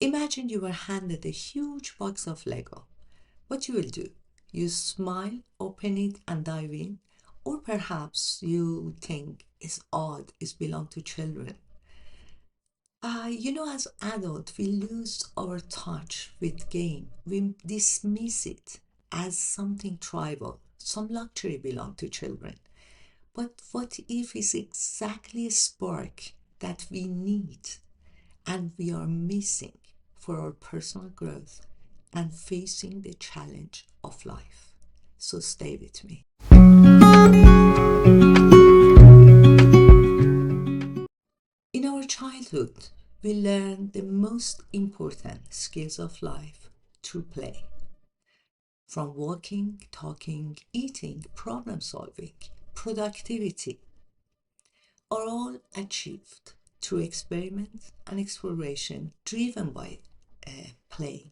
Imagine you were handed a huge box of Lego. What you will do? You smile, open it, and dive in, or perhaps you think it's odd, it belongs to children. As adults, we lose our touch with game. We dismiss it as something trivial. Some luxury belong to children. But what if it's exactly a spark that we need and we are missing for our personal growth and facing the challenge of life? So stay with me. In our childhood, we learn the most important skills of life through play. From walking, talking, eating, problem solving, productivity, are all achieved through experiment and exploration driven by playing.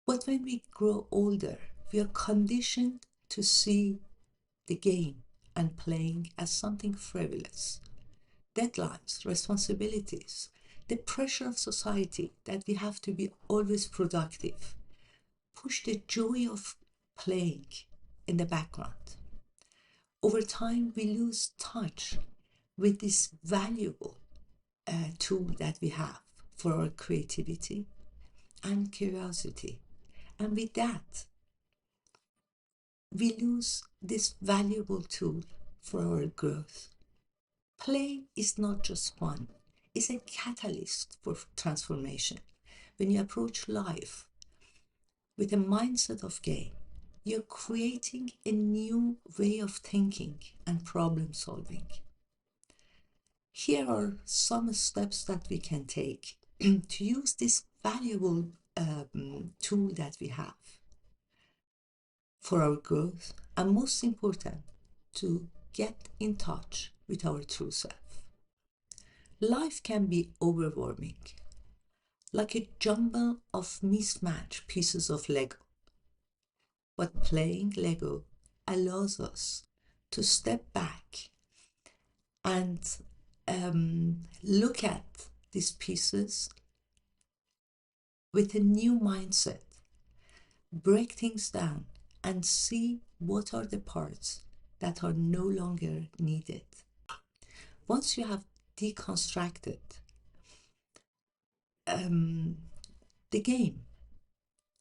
But when we grow older, we are conditioned to see the game and playing as something frivolous. Deadlines, responsibilities, the pressure of society that we have to be always productive, push the joy of playing in the background. Over time, we lose touch with this valuable tool that we have for our creativity and curiosity. And with that, we lose this valuable tool for our growth. Play is not just fun, it's a catalyst for transformation. When you approach life with a mindset of game, you're creating a new way of thinking and problem solving. Here are some steps that we can take to use this valuable tool that we have for our growth, and most important, to get in touch with our true self. Life can be overwhelming, like a jumble of mismatched pieces of Lego. But playing Lego allows us to step back and look at these pieces with a new mindset, break things down, and see what are the parts that are no longer needed. Once you have deconstructed the game,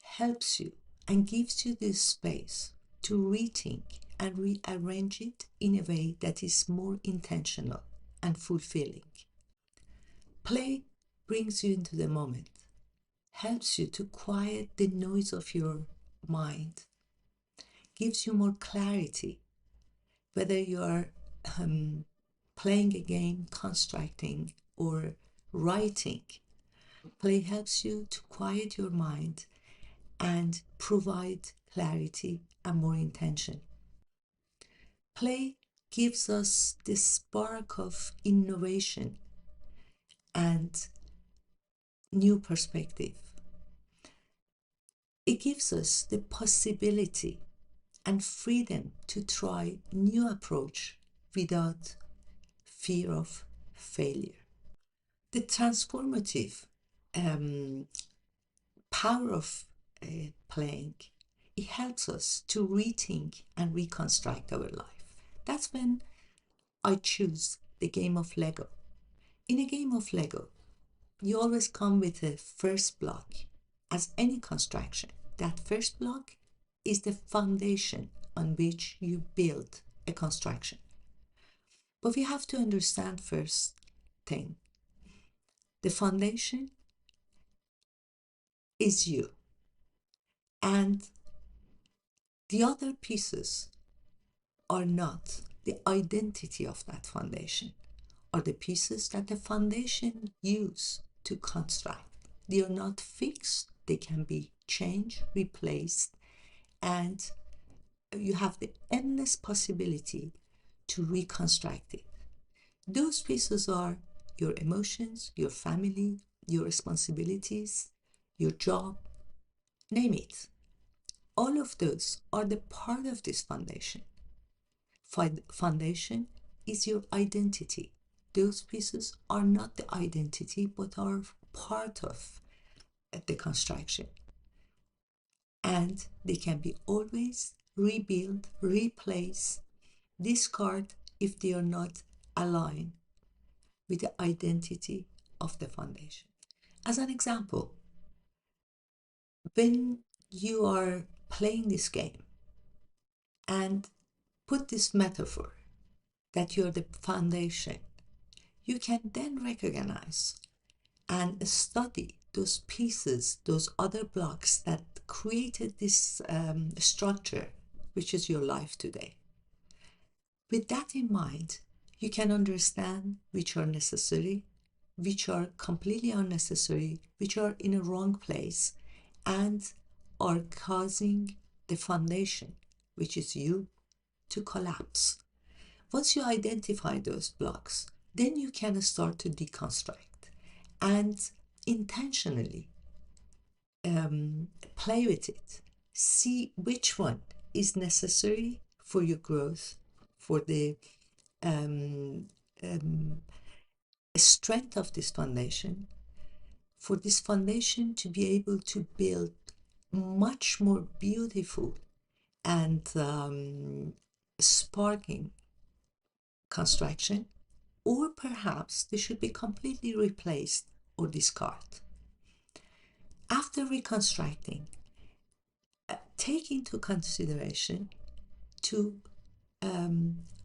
helps you and gives you this space to rethink and rearrange it in a way that is more intentional and fulfilling. Play brings you into the moment, helps you to quiet the noise of your mind, gives you more clarity, whether you are playing a game, constructing, or writing. Play helps you to quiet your mind and provide clarity and more intention. Play gives us the spark of innovation and new perspective. It gives us the possibility and freedom to try new approach without fear of failure. The transformative power of playing, it helps us to rethink and reconstruct our life. That's when I choose the game of Lego. In a game of Lego, you always come with a first block. As any construction, that first block is the foundation on which you build a construction. But we have to understand first thing. The foundation is you. And the other pieces are not the identity of that foundation, are the pieces that the foundation use to construct. They are not fixed, they can be changed, replaced, and you have the endless possibility to reconstruct it. Those pieces are your emotions, your family, your responsibilities, your job, name it. All of those are the part of this foundation. Foundation is your identity. Those pieces are not the identity, but are part of the construction. And they can be always rebuilt, replaced, discard if they are not aligned with the identity of the foundation. As an example, when you are playing this game and put this metaphor that you're the foundation, you can then recognize and study those pieces, those other blocks that created this structure, which is your life today. With that in mind, you can understand which are necessary, which are completely unnecessary, which are in a wrong place, and are causing the foundation, which is you, to collapse. Once you identify those blocks, then you can start to deconstruct and intentionally play with it. See which one is necessary for your growth, for the strength of this foundation, for this foundation to be able to build much more beautiful and sparking construction, or perhaps they should be completely replaced or discarded. After reconstructing, take into consideration to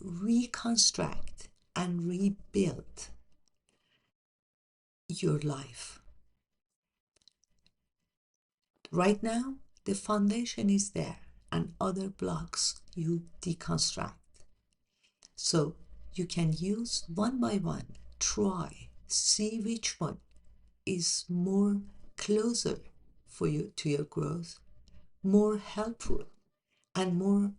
reconstruct and rebuild your life. Right now, the foundation is there and other blocks you deconstruct. So you can use one by one, try, see which one is more closer for you to your growth, more helpful and more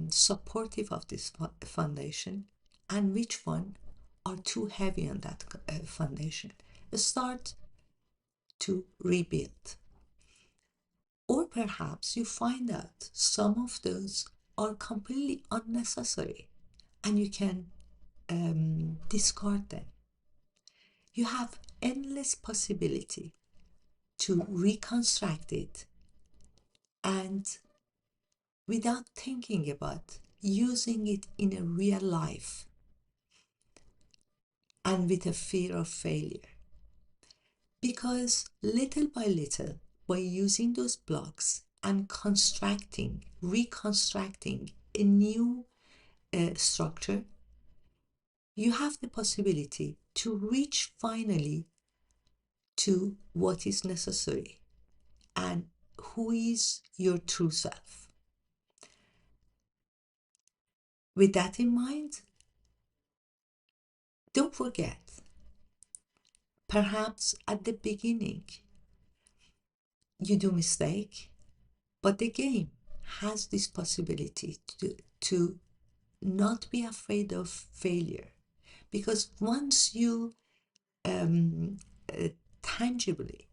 supportive of this foundation, and which one are too heavy on that foundation. Start to rebuild. Or perhaps you find out some of those are completely unnecessary and you can discard them. You have endless possibility to reconstruct it and without thinking about using it in a real life and with a fear of failure. Because little by little, by using those blocks and reconstructing a new structure, you have the possibility to reach finally to what is necessary and who is your true self. With that in mind, don't forget, perhaps at the beginning you do mistake, but the game has this possibility to not be afraid of failure, because once you tangibly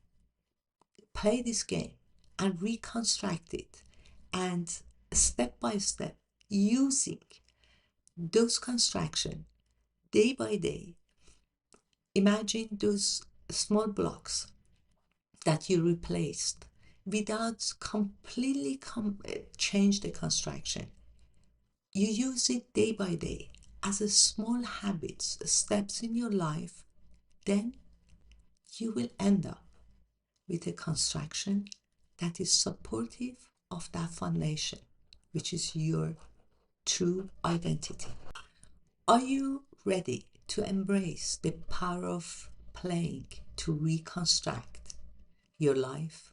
play this game and reconstruct it, and step by step using those construction day by day, imagine those small blocks that you replaced without completely change the construction. You use it day by day as a small habits, steps in your life, then you will end up with a construction that is supportive of that foundation, which is your true identity. Are you ready to embrace the power of playing to reconstruct your life?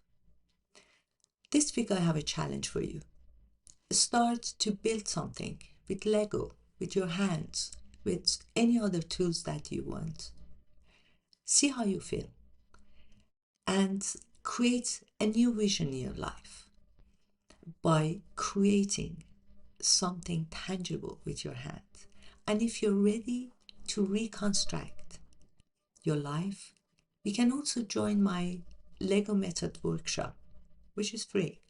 This week I have a challenge for you. Start to build something with Lego, with your hands, with any other tools that you want. See how you feel and create a new vision in your life by creating something tangible with your hands. And if you're ready to reconstruct your life, you can also join my Lego Method workshop, which is free.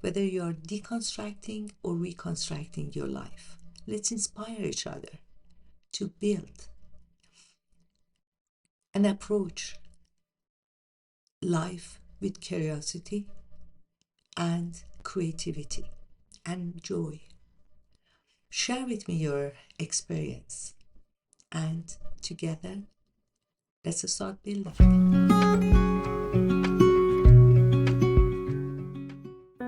Whether you're deconstructing or reconstructing your life, let's inspire each other to build and approach life with curiosity and creativity and joy. Share with me your experience, and together let's start building.